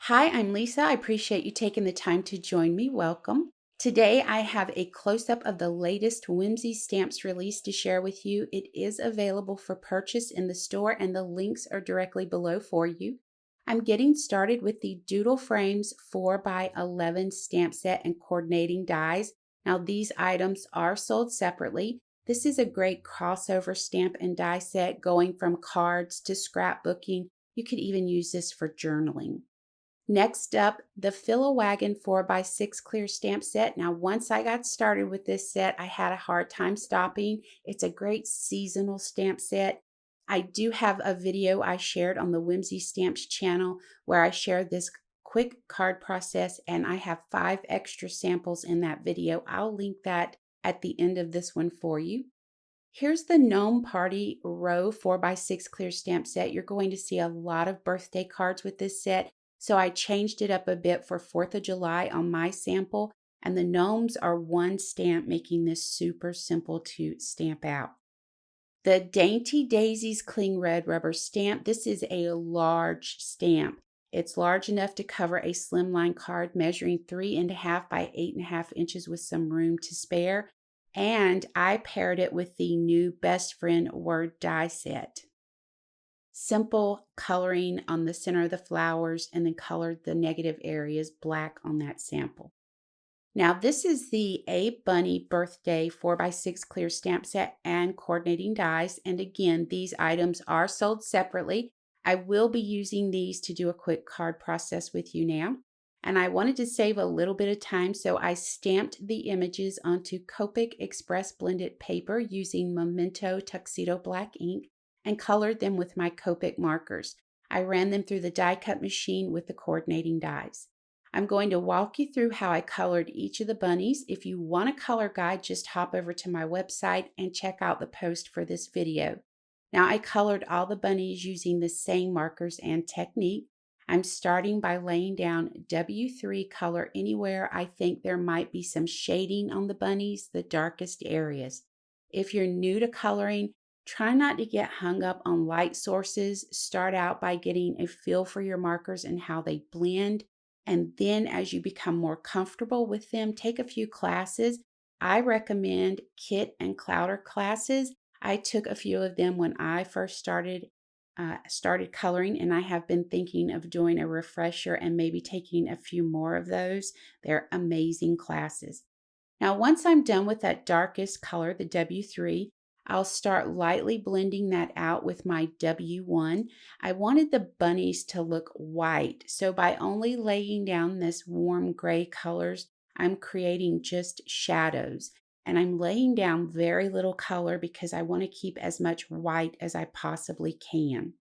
Hi, I'm Lisa. I appreciate you taking the time to join me. Welcome. Today I have a close-up of the latest Whimsy stamps release to share with you. It is available for purchase in the store and the links are directly below for you. I'm getting started with the Doodle Frames 4x11 stamp set and coordinating dies. Now these items are sold separately. This is a great crossover stamp and die set going from cards to scrapbooking. You could even use this for journaling. Next up, the Wagon 4x6 clear stamp set. Now, once I got started with this set, I had a hard time stopping. It's a great seasonal stamp set. I do have a video I shared on the Whimsy Stamps channel where I shared this quick card process, and I have 5 extra samples in that video. I'll link that at the end of this one for you. Here's the Gnome Party Row 4x6 clear stamp set. You're going to see a lot of birthday cards with this set. So I changed it up a bit for 4th of July on my sample, and the gnomes are one stamp, making this super simple to stamp out. The Dainty Daisies Cling Red Rubber Stamp. This is a large stamp. It's large enough to cover a slimline card measuring 3.5 by 8.5 inches with some room to spare. And I paired it with the new Best Friend Word die set. Simple coloring on the center of the flowers and then colored the negative areas black on that sample. Now this is the A Bunny Birthday 4x6 clear stamp set and coordinating dies. And again, these items are sold separately. I will be using these to do a quick card process with you now. And I wanted to save a little bit of time, so I stamped the images onto Copic Express blended paper using Memento Tuxedo Black ink and colored them with my Copic markers. I ran them through the die cut machine with the coordinating dies. I'm going to walk you through how I colored each of the bunnies. If you want a color guide, just hop over to my website and check out the post for this video. Now I colored all the bunnies using the same markers and technique. I'm starting by laying down W3 color anywhere I think there might be some shading on the bunnies, the darkest areas. If you're new to coloring, try not to get hung up on light sources. Start out by getting a feel for your markers and how they blend. And then as you become more comfortable with them, take a few classes. I recommend Kit and Clouder classes. I took a few of them when I first started coloring, and I have been thinking of doing a refresher and maybe taking a few more of those. They're amazing classes. Now, once I'm done with that darkest color, the W3, I'll start lightly blending that out with my W1. I wanted the bunnies to look white, so by only laying down this warm gray colors, I'm creating just shadows. And I'm laying down very little color because I want to keep as much white as I possibly can.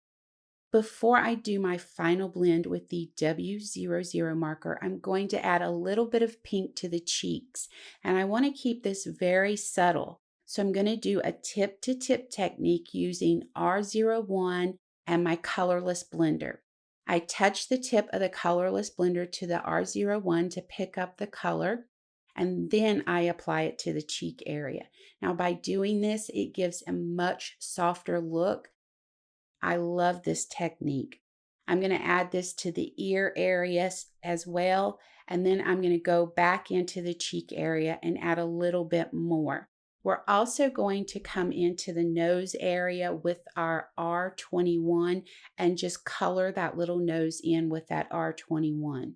Before I do my final blend with the W00 marker, I'm going to add a little bit of pink to the cheeks, and I want to keep this very subtle. So I'm going to do a tip-to-tip technique using R01 and my colorless blender. I touch the tip of the colorless blender to the R01 to pick up the color, and then I apply it to the cheek area. Now by doing this, it gives a much softer look. I love this technique. I'm going to add this to the ear area as well, and then I'm going to go back into the cheek area and add a little bit more. We're also going to come into the nose area with our R21 and just color that little nose in with that R21.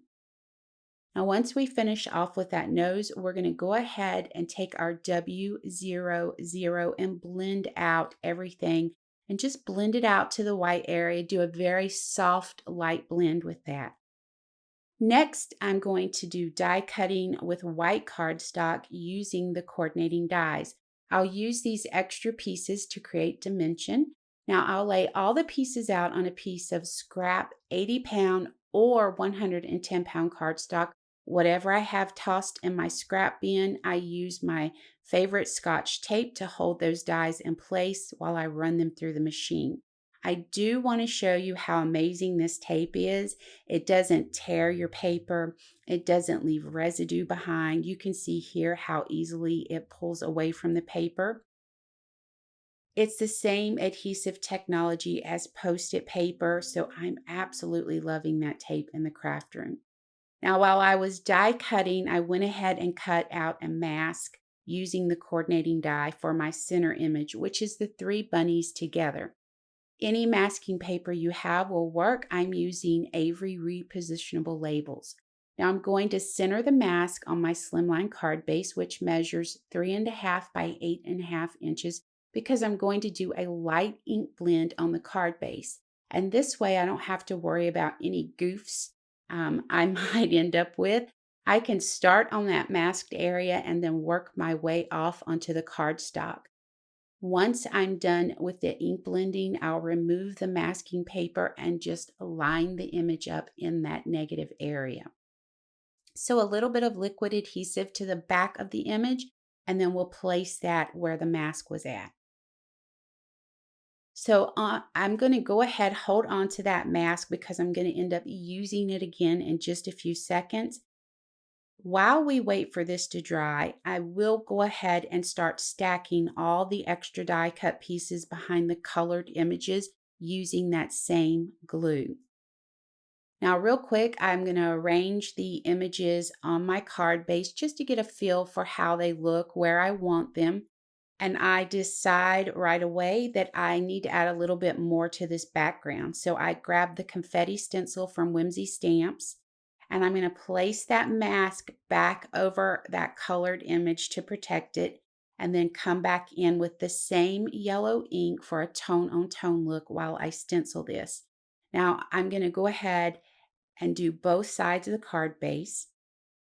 Now, once we finish off with that nose, we're going to go ahead and take our W00 and blend out everything and just blend it out to the white area. Do a very soft, light blend with that. Next, I'm going to do die cutting with white cardstock using the coordinating dies. I'll use these extra pieces to create dimension. Now I'll lay all the pieces out on a piece of scrap 80-pound or 110-pound cardstock. Whatever I have tossed in my scrap bin, I use my favorite Scotch tape to hold those dies in place while I run them through the machine. I do want to show you how amazing this tape is. It doesn't tear your paper. It doesn't leave residue behind. You can see here how easily it pulls away from the paper. It's the same adhesive technology as Post-it paper, so I'm absolutely loving that tape in the craft room. Now, while I was die cutting, I went ahead and cut out a mask using the coordinating die for my center image, which is the three bunnies together. Any masking paper you have will work. I'm using Avery repositionable labels. Now I'm going to center the mask on my Slimline card base, which measures 3.5 by 8.5 inches, because I'm going to do a light ink blend on the card base. And this way I don't have to worry about any goofs I might end up with. I can start on that masked area and then work my way off onto the cardstock. Once I'm done with the ink blending, I'll remove the masking paper and just line the image up in that negative area. So a little bit of liquid adhesive to the back of the image, and then we'll place that where the mask was at. So I'm going to go ahead, hold on to that mask because I'm going to end up using it again in just a few seconds. While we wait for this to dry, I will go ahead and start stacking all the extra die cut pieces behind the colored images using that same glue. Now, real quick, I'm going to arrange the images on my card base just to get a feel for how they look, where I want them. And I decide right away that I need to add a little bit more to this background. So I grab the confetti stencil from Whimsy Stamps, and I'm going to place that mask back over that colored image to protect it, and then come back in with the same yellow ink for a tone on tone look while I stencil this. Now I'm going to go ahead and do both sides of the card base.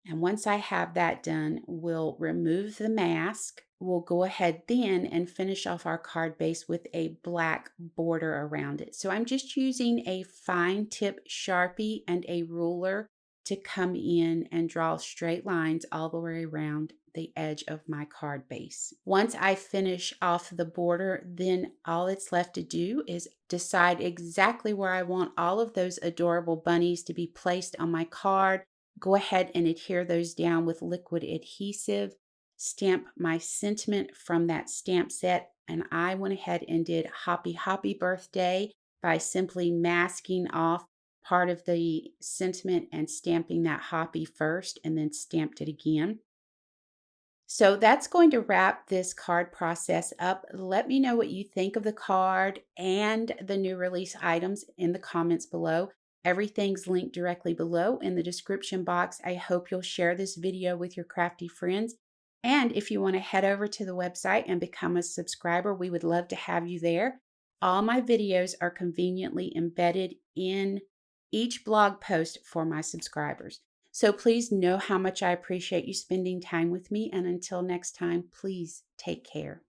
And once I have that done, we'll remove the mask. We'll go ahead then and finish off our card base with a black border around it. So I'm just using a fine tip Sharpie and a ruler to come in and draw straight lines all the way around the edge of my card base. Once I finish off the border, then all it's left to do is decide exactly where I want all of those adorable bunnies to be placed on my card. Go ahead and adhere those down with liquid adhesive, stamp my sentiment from that stamp set, and I went ahead and did Hoppy Hoppy Birthday by simply masking off part of the sentiment and stamping that Hoppy first and then stamped it again. So that's going to wrap this card process up. Let me know what you think of the card and the new release items in the comments below. Everything's linked directly below in the description box. I hope you'll share this video with your crafty friends. And if you want to head over to the website and become a subscriber, we would love to have you there. All my videos are conveniently embedded in each blog post for my subscribers. So please know how much I appreciate you spending time with me. And until next time, please take care.